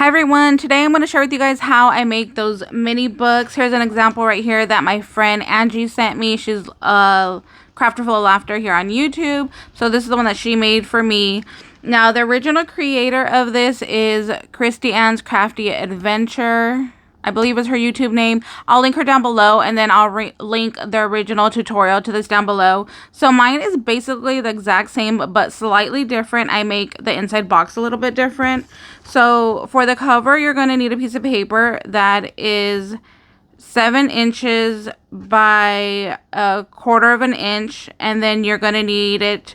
Hi everyone, today I'm going to share with you guys how I make those mini books. Here's an example right here that my friend Angie sent me. She's Crafter Full of Laughter here on YouTube. So this is the one that she made for me. Now the original creator of this is Christy Ann's Crafty Adventure, I believe is her YouTube name. I'll link her down below, and then I'll link the original tutorial to this down below. So mine is basically the exact same, but slightly different. I make the inside box a little bit different. So for the cover, you're going to need a piece of paper that is 7 inches by 1/4 of an inch, and then you're going to need it,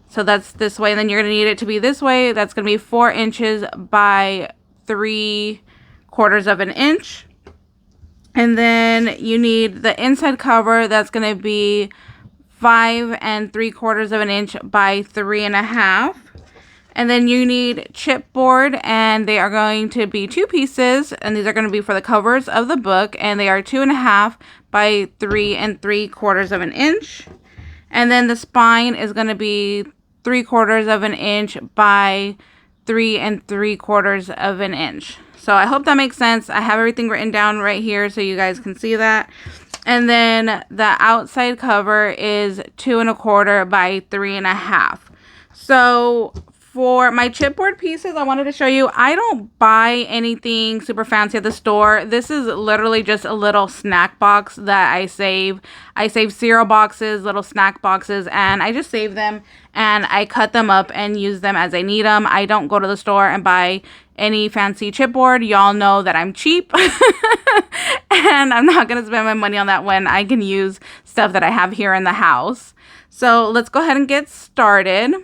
so that's this way, and then you're going to need it to be this way. That's going to be 4 inches by 3/4 of an inch. And then you need the inside cover that's going to be 5 3/4 of an inch by 3.5. And then you need chipboard, and they are going to be 2 pieces, and these are going to be for the covers of the book, and they are 2.5 by 3 3/4 of an inch. And then the spine is going to be 3/4 of an inch by 3 3/4 of an inch. So I hope that makes sense. I have everything written down right here so you guys can see that. And then the outside cover is 2 1/4 by 3.5. So for my chipboard pieces, I wanted to show you, I don't buy anything super fancy at the store. This is literally just a little snack box that I save. I save cereal boxes, little snack boxes, and I just save them and I cut them up and use them as I need them. I don't go to the store and buy any fancy chipboard. Y'all know that I'm cheap and I'm not going to spend my money on that when I can use stuff that I have here in the house. So let's go ahead and get started.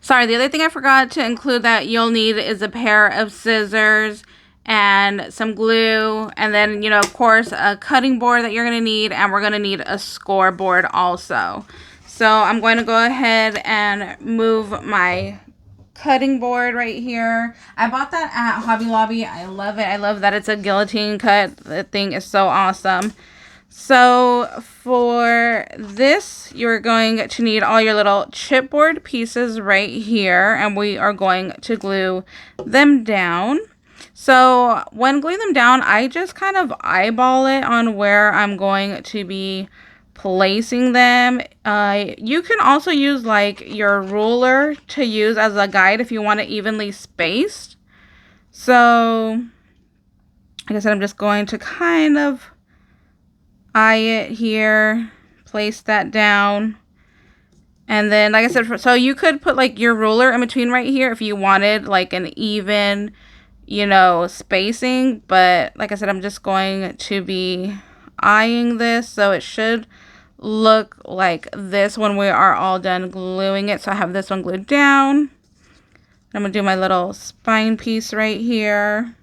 Sorry, the other thing I forgot to include that you'll need is a pair of scissors and some glue, and then, of course, a cutting board that you're going to need, and we're going to need a scoreboard also. So I'm going to go ahead and move my cutting board right here. I bought that at Hobby Lobby. I love it. I love that it's a guillotine cut. The thing is so awesome. So for this, you're going to need all your little chipboard pieces right here, and we are going to glue them down. So when gluing them down, I just kind of eyeball it on where I'm going to be placing them. You can also use like your ruler to use as a guide if you want it evenly spaced. So like I said, I'm just going to kind of eye it here, place that down, and then like I said, so you could put like your ruler in between right here if you wanted like an even, spacing, but like I said, I'm just going to be eyeing this, so it should look like this when we are all done gluing it. So I have this one glued down. I'm gonna do my little spine piece right here.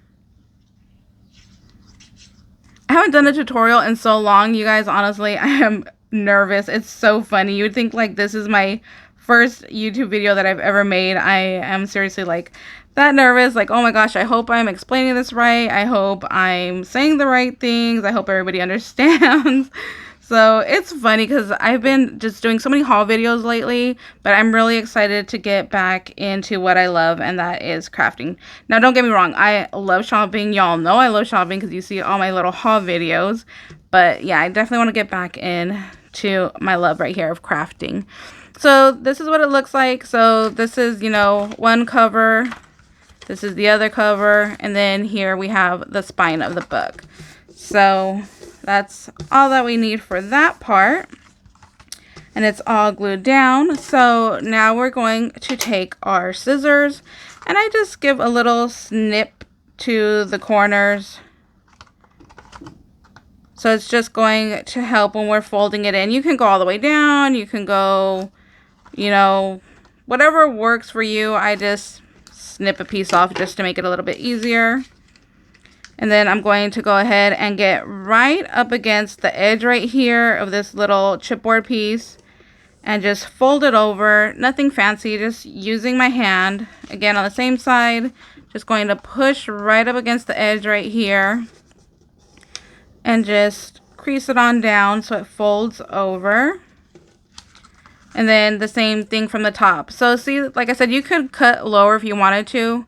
I haven't done a tutorial in so long, you guys. Honestly, I am nervous. It's so funny. You would think like this is my first YouTube video that I've ever made. I am seriously like that nervous. Like, oh my gosh, I hope I'm explaining this right. I hope I'm saying the right things. I hope everybody understands. So it's funny because I've been just doing so many haul videos lately, but I'm really excited to get back into what I love, and that is crafting. Now, don't get me wrong. I love shopping. Y'all know I love shopping because you see all my little haul videos. But yeah, I definitely want to get back into my love right here of crafting. So this is what it looks like. So this is, one cover. This is the other cover. And then here we have the spine of the book. So that's all that we need for that part, and it's all glued down. So now we're going to take our scissors, and I just give a little snip to the corners, so it's just going to help when we're folding it in. You can go all the way down, you can go, whatever works for you. I just snip a piece off just to make it a little bit easier. And then I'm going to go ahead and get right up against the edge right here of this little chipboard piece and just fold it over. Nothing fancy, just using my hand. Again, on the same side, just going to push right up against the edge right here and just crease it on down so it folds over. And then the same thing from the top. So see, like I said, you could cut lower if you wanted to,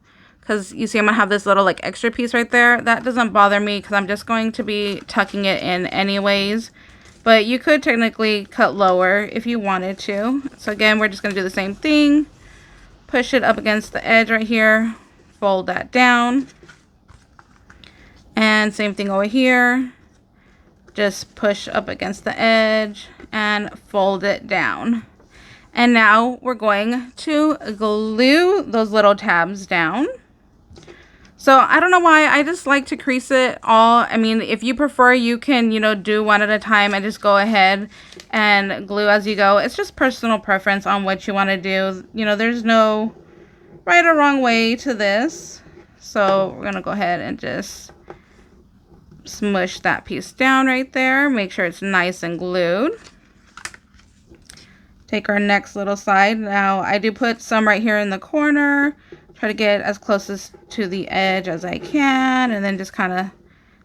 because you see I'm gonna have this little like extra piece right there. That doesn't bother me because I'm just going to be tucking it in anyways. But you could technically cut lower if you wanted to. So again, we're just gonna do the same thing. Push it up against the edge right here. Fold that down. And same thing over here. Just push up against the edge and fold it down. And now we're going to glue those little tabs down. So I don't know why, I just like to crease it all. I mean, if you prefer, you can, you know, do one at a time and just go ahead and glue as you go. It's just personal preference on what you want to do. You know, there's no right or wrong way to this. So we're going to go ahead and just smush that piece down right there. Make sure it's nice and glued. Take our next little side. Now I do put some right here in the corner. Try to get as close to the edge as I can, and then just kind of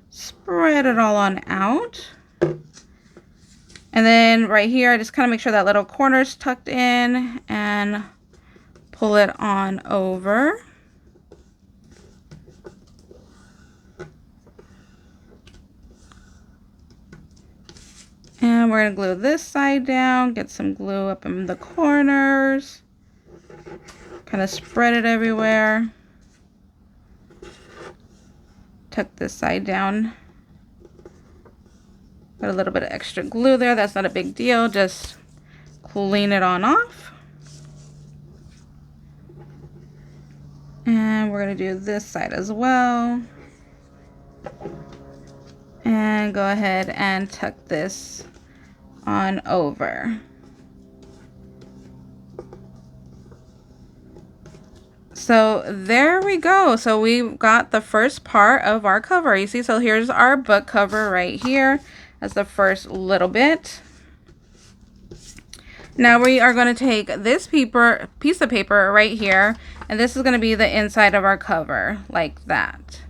spread it all on out. And then right here, I just kind of make sure that little corner is tucked in and pull it on over. And we're going to glue this side down, get some glue up in the corners. Kind of spread it everywhere. Tuck this side down. Put a little bit of extra glue there. That's not a big deal. Just clean it on off. And we're going to do this side as well. And go ahead and tuck this on over. So there we go. So we got the first part of our cover. You see, so here's our book cover right here as the first little bit. Now we are going to take this piece of paper right here, and this is going to be the inside of our cover, like that.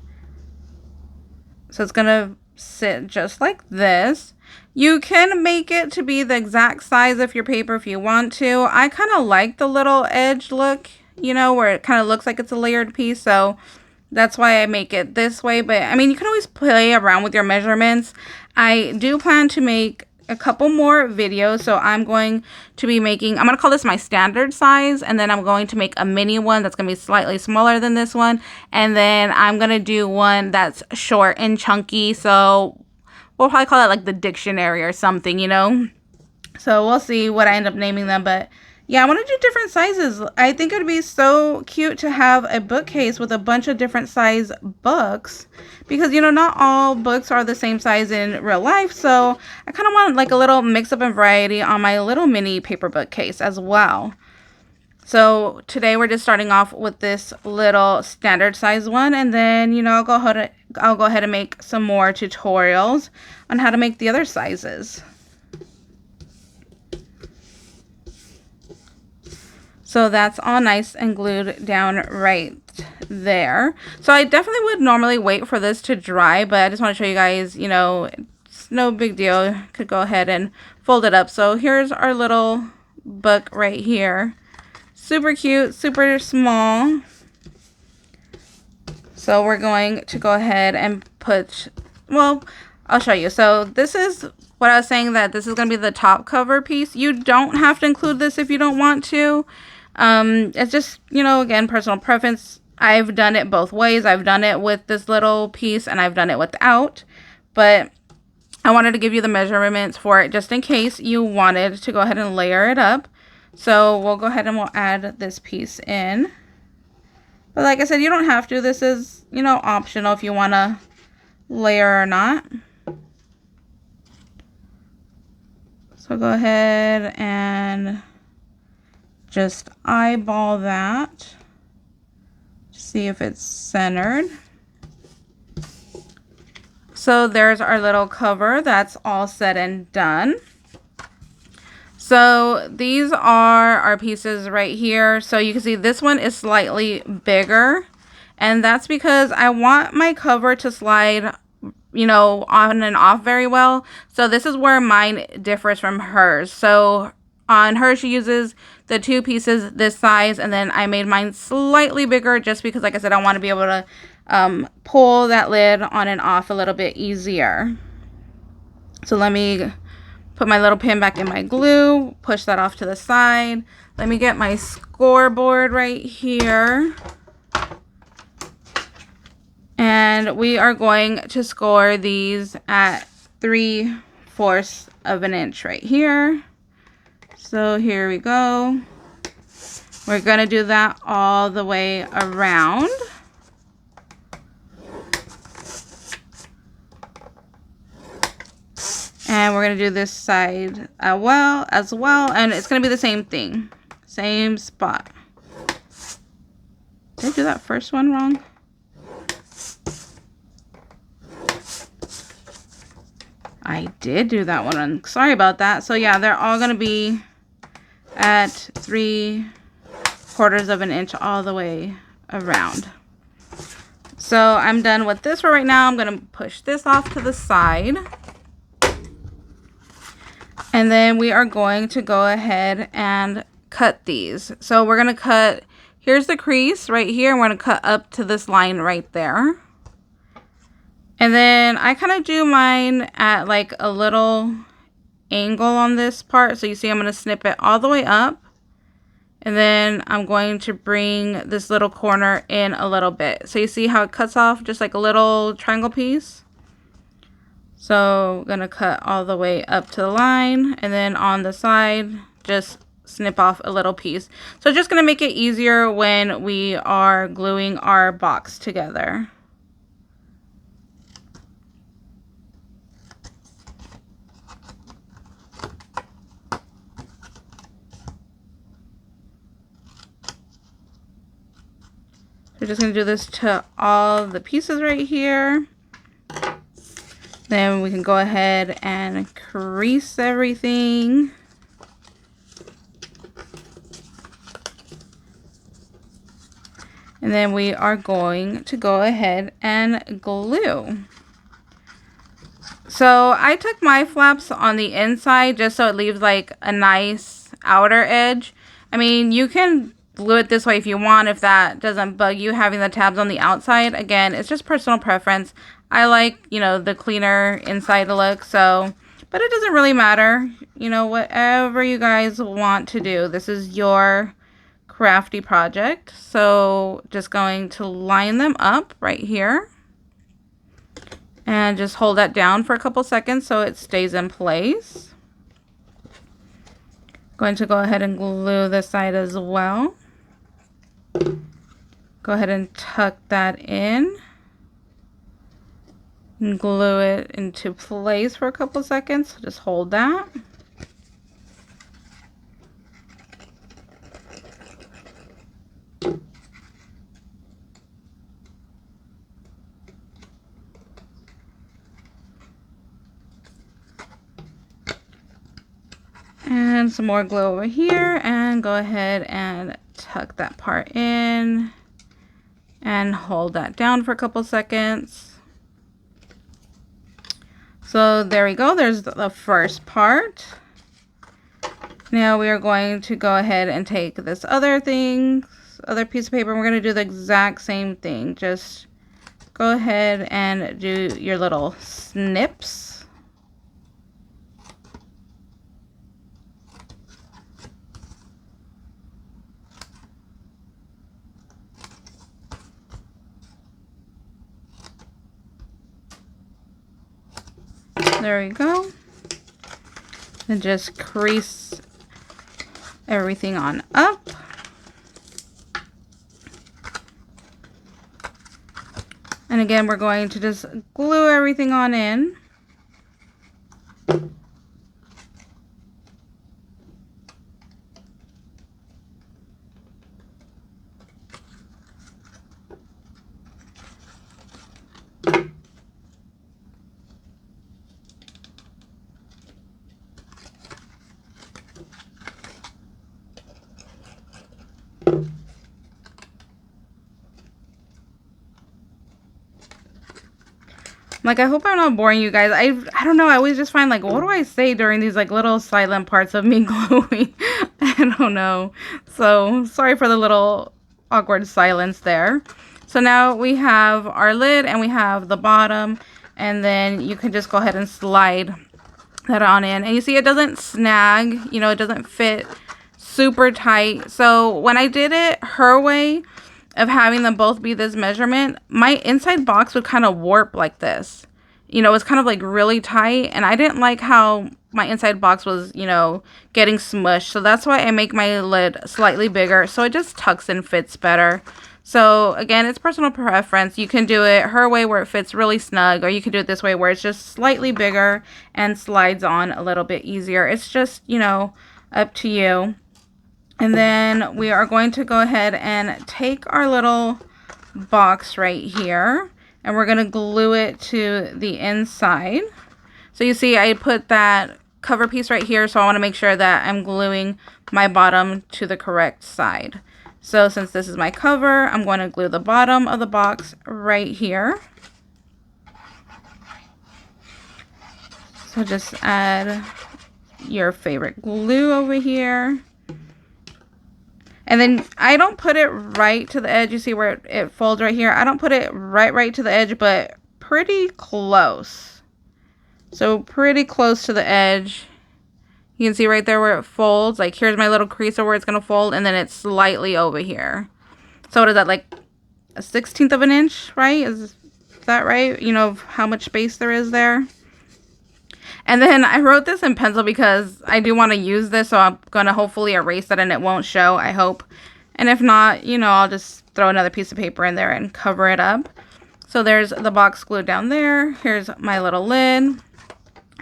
So it's going to sit just like this. You can make it to be the exact size of your paper if you want to. I kind of like the little edge look, you know, where it kind of looks like it's a layered piece, so that's why I make it this way. But I mean, you can always play around with your measurements. I do plan to make a couple more videos, so I'm going to be making, I'm going to call this my standard size, and then I'm going to make a mini one that's going to be slightly smaller than this one, and then I'm going to do one that's short and chunky, so we'll probably call it like the dictionary or something, you know. So we'll see what I end up naming them, but yeah, I want to do different sizes. I think it would be so cute to have a bookcase with a bunch of different size books, because, you know, not all books are the same size in real life. So I kind of want like a little mix up and variety on my little mini paper bookcase as well. So today we're just starting off with this little standard size one, and then, you know, I'll go ahead and make some more tutorials on how to make the other sizes. So that's all nice and glued down right there. So I definitely would normally wait for this to dry, but I just want to show you guys, you know, it's no big deal. Could go ahead and fold it up. So here's our little book right here. Super cute, super small. So we're going to go ahead and put, well, I'll show you. So this is what I was saying, that this is going to be the top cover piece. You don't have to include this if you don't want to. It's just, you know, again, personal preference. I've done it both ways. I've done it with this little piece and I've done it without, but I wanted to give you the measurements for it just in case you wanted to go ahead and layer it up. So we'll go ahead and we'll add this piece in. But like I said, you don't have to. This is, you know, optional if you want to layer or not. So go ahead and just eyeball that. See if it's centered. So there's our little cover. That's all said and done. So these are our pieces right here. So you can see this one is slightly bigger, and that's because I want my cover to slide, you know, on and off very well. So this is where mine differs from hers. So on hers, she uses the 2 pieces this size, and then I made mine slightly bigger just because, like I said, I want to be able to pull that lid on and off a little bit easier. So let me put my little pin back in my glue, push that off to the side. Let me get my scoreboard right here. And we are going to score these at 3/4 of an inch right here. So here we go. We're going to do that all the way around. And we're going to do this side as well. And it's going to be the same thing. Same spot. Did I do that first one wrong? I did do that one wrong. Sorry about that. So yeah, they're all going to be at 3/4 of an inch all the way around. So I'm done with this for right now. I'm going to push this off to the side. And then we are going to go ahead and cut these. So we're going to cut, here's the crease right here. We're going to cut up to this line right there. And then I kind of do mine at like a little angle on this part. So you see I'm going to snip it all the way up. And then I'm going to bring this little corner in a little bit. So you see how it cuts off just like a little triangle piece? So I'm going to cut all the way up to the line, and then on the side, just snip off a little piece. So just going to make it easier when we are gluing our box together. We're just going to do this to all the pieces right here. Then we can go ahead and crease everything. And then we are going to go ahead and glue. So I took my flaps on the inside just so it leaves like a nice outer edge. I mean, you can glue it this way if you want, if that doesn't bug you having the tabs on the outside. Again, it's just personal preference. I like, you know, the cleaner inside look, so, but it doesn't really matter. You know, whatever you guys want to do. This is your crafty project. So just going to line them up right here. And just hold that down for a couple seconds so it stays in place. Going to go ahead and glue this side as well. Go ahead and tuck that in. And glue it into place for a couple seconds. So just hold that. And some more glue over here, and go ahead and tuck that part in and hold that down for a couple seconds. So there we go, there's the first part. Now we are going to go ahead and take this other piece of paper, and we're going to do the exact same thing. Just go ahead and do your little snips. There we go. And just crease everything on up. And again, we're going to just glue everything on in. Like, I hope I'm not boring you guys. I don't know. I always just find, like, what do I say during these, like, little silent parts of me gluing? I don't know. So sorry for the little awkward silence there. So now we have our lid and we have the bottom, and then you can just go ahead and slide that on in. And you see it doesn't snag, you know, it doesn't fit super tight. So when I did it her way of having them both be this measurement, my inside box would kind of warp like this. You know, it's kind of like really tight, and I didn't like how my inside box was, you know, getting smushed. So that's why I make my lid slightly bigger, so it just tucks and fits better. So again, it's personal preference. You can do it her way where it fits really snug, or you can do it this way where it's just slightly bigger and slides on a little bit easier. It's just, you know, up to you. And then we are going to go ahead and take our little box right here, and we're going to glue it to the inside. So you see I put that cover piece right here, so I want to make sure that I'm gluing my bottom to the correct side. So since this is my cover, I'm going to glue the bottom of the box right here. So just add your favorite glue over here. And then I don't put it right to the edge. You see where it folds right here? I don't put it right to the edge, but pretty close. So pretty close to the edge. You can see right there where it folds. Like here's my little crease where it's going to fold, and then it's slightly over here. So what is that, like a 1/16 of an inch, right? Is that right? You know how much space there is there? And then I wrote this in pencil because I do want to use this, so I'm going to hopefully erase that and it won't show, I hope. And if not, you know, I'll just throw another piece of paper in there and cover it up. So there's the box glued down there. Here's my little lid.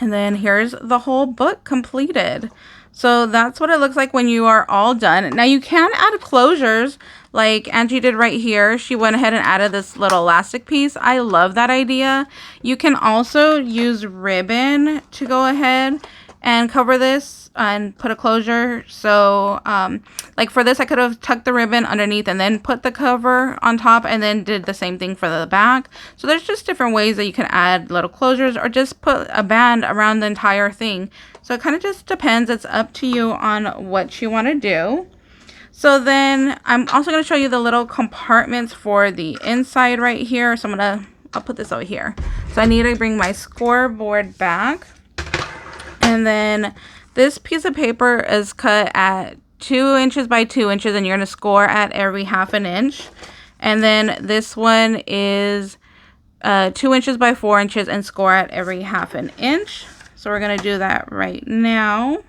And then here's the whole book completed. So that's what it looks like when you are all done. Now you can add closures like Angie did right here. She went ahead and added this little elastic piece. I love that idea. You can also use ribbon to go ahead and cover this and put a closure. So like for this, I could have tucked the ribbon underneath and then put the cover on top, and then did the same thing for the back. So there's just different ways that you can add little closures, or just put a band around the entire thing. So it kind of just depends. It's up to you on what you want to do. So then I'm also going to show you the little compartments for the inside right here. So I'll put this over here. So I need to bring my scoreboard back. And then this piece of paper is cut at 2 inches by 2 inches, and you're going to score at every 1/2 inch. And then this one is 2 inches by 4 inches and score at every 1/2 inch. So we're going to do that right now.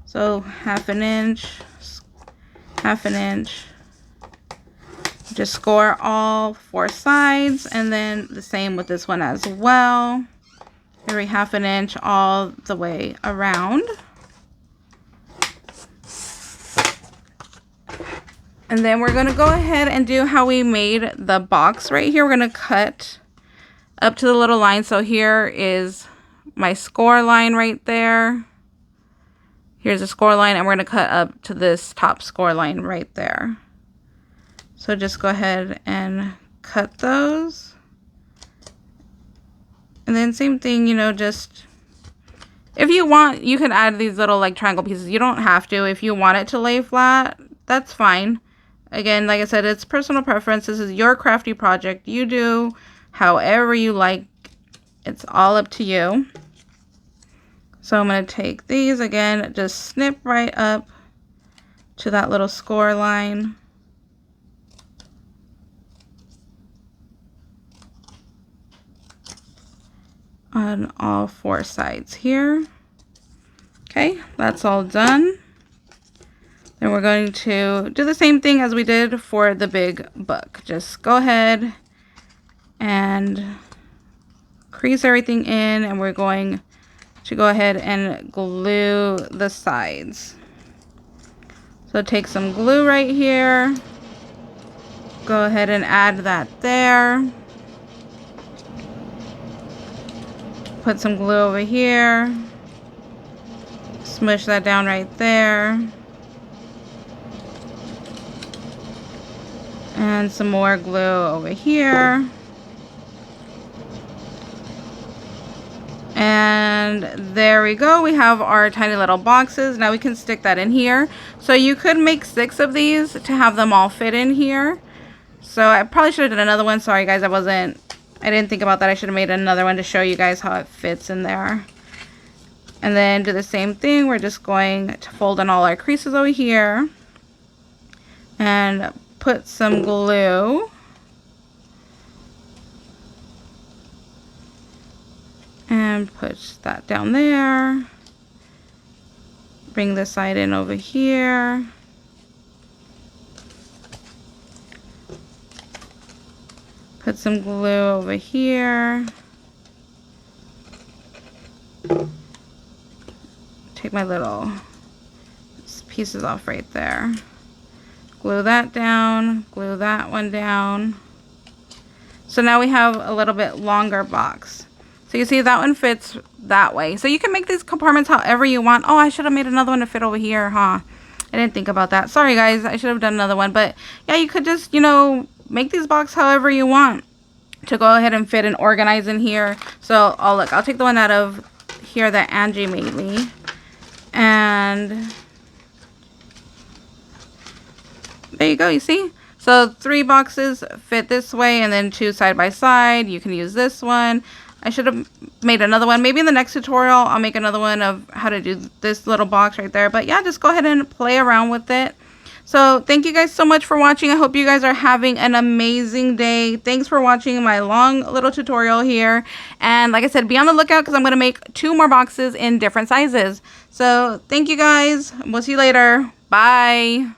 So 1/2 inch, 1/2 inch. Just score all 4 sides, and then the same with this one as well. Every 1/2 inch all the way around. And then we're going to go ahead and do how we made the box right here. We're going to cut up to the little line. So here is my score line right there. Here's a score line, and we're going to cut up to this top score line right there. So just go ahead and cut those. And then same thing, you know, just if you want, you can add these little like triangle pieces. You don't have to. If you want it to lay flat, that's fine. Again, like I said, it's personal preference. This is your crafty project. You do however you like. It's all up to you. So I'm going to take these again, just snip right up to that little score line. On all 4 sides here. Okay, that's all done. Then we're going to do the same thing as we did for the big book. Just go ahead and crease everything in, and we're going to go ahead and glue the sides. So take some glue right here. Go ahead and add that there. Put some glue over here. Smush that down right there. And some more glue over here. And there we go. We have our tiny little boxes. Now we can stick that in here. So you could make 6 of these to have them all fit in here. So I probably should have done another one. Sorry guys, I didn't think about that. I should have made another one to show you guys how it fits in there. And then do the same thing. We're just going to fold in all our creases over here. And put some glue. And push that down there. Bring this side in over here. Put some glue over here. Take my little pieces off right there. Glue that down. Glue that one down. So now we have a little bit longer box. So you see that one fits that way. So you can make these compartments however you want. Oh, I should have made another one to fit over here, huh? I didn't think about that. Sorry guys, I should have done another one. But yeah, you could just, you know, make these boxes however you want to go ahead and fit and organize in here. So, oh look, I'll take the one out of here that Angie made me. And there you go, you see? So 3 boxes fit this way and then 2 side by side. You can use this one. I should have made another one. Maybe in the next tutorial, I'll make another one of how to do this little box right there. But yeah, just go ahead and play around with it. So thank you guys so much for watching. I hope you guys are having an amazing day. Thanks for watching my long little tutorial here. And like I said, be on the lookout because I'm going to make 2 more boxes in different sizes. So thank you guys. We'll see you later. Bye.